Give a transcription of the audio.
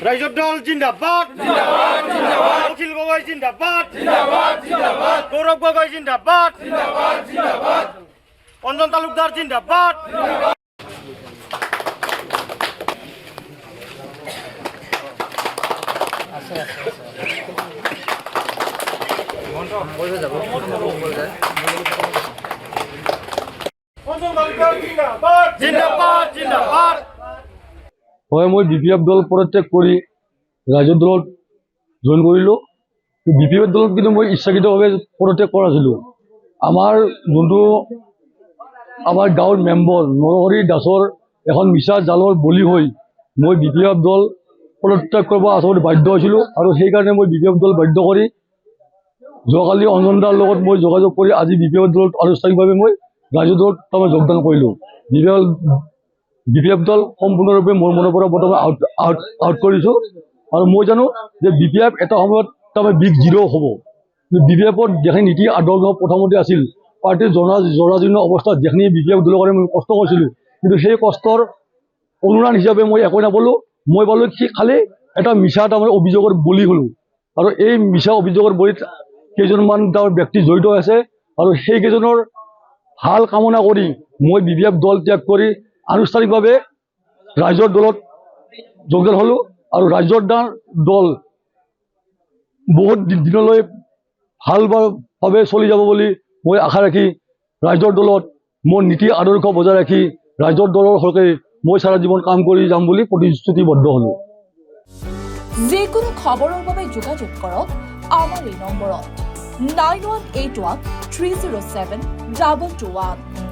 রাইজর দল জিন্দাবাদ অখিল গগৈ জিন্দাবাদ গৌরব গগৈ জিন্দাবাদ অঞ্জন তালুকদার জিন্দাবাদ। হয় মই BPF দল পদত্যাগ কৰি ৰাইজৰ দলত জইন কৰিলোঁ। BPF দলত কিন্তু মই ইচ্ছাকৃতভাৱে পদত্যাগ কৰা নাছিলোঁ। আমাৰ যোনটো আমাৰ গাঁৱৰ মেম্বৰ নৰহৰি দাসৰ এখন মিছা জালৰ বলি হৈ মই BPF দল পদত্যাগ কৰিব আচলতে বাধ্য হৈছিলোঁ আৰু সেইকাৰণে মই BPF দল বাধ্য কৰি যোৱাকালি অঞ্জন দাৰ লগত মই যোগাযোগ কৰি আজি BPF দলত আনুষ্ঠানিকভাৱে মই ৰাইজৰ দলত তাৰমানে যোগদান কৰিলোঁ। BPF দল সম্পূৰ্ণৰূপে মোৰ মনৰ পৰা বৰ্তমান আউট কৰিছোঁ আৰু মই জানো যে BPF এটা সময়ত তাৰমানে বিগ জিৰ' হ'ব। BPFৰ যিখিনি নীতি আদৰ্শ প্ৰথমতে আছিল পাৰ্টীৰ জৰাজীৰ্ণ অৱস্থাত যিখিনি BPF দলৰ কাৰণে মই কষ্ট কৰিছিলোঁ, কিন্তু সেই কষ্টৰ অনুদান হিচাপে মই একো নাপালোঁ। মই পালোঁ কি খালি এটা মিছা তাৰমানে অভিযোগৰ বলি হ'লোঁ আৰু এই মিছা অভিযোগৰ বলিত কেইজনমান তাৰ ব্যক্তি জড়িত আছে আৰু সেইকেইজনৰ ভাল কামনা কৰি মই BPF দল ত্যাগ কৰি আনুষ্ঠানিকভাৱে ৰাইজৰ দলত যোগদান হ'লোঁ আৰু ৰাইজৰ দল বহুত দিনলৈ ভালভাৱে চলি যাব বুলি মই আশা ৰাখি ৰাইজৰ দলত মোৰ নীতি আদৰ্শ বজাই ৰাখি ৰাইজৰ দলৰ হকে মই সাৰা জীবন কাম কৰি যাম বুলি প্ৰতিশ্ৰুতিবদ্ধ হ'লোঁ। যিকোনো খবৰৰ বাবে যোগাযোগ কৰক আমাৰ এই নম্বৰত 9181 307 2221।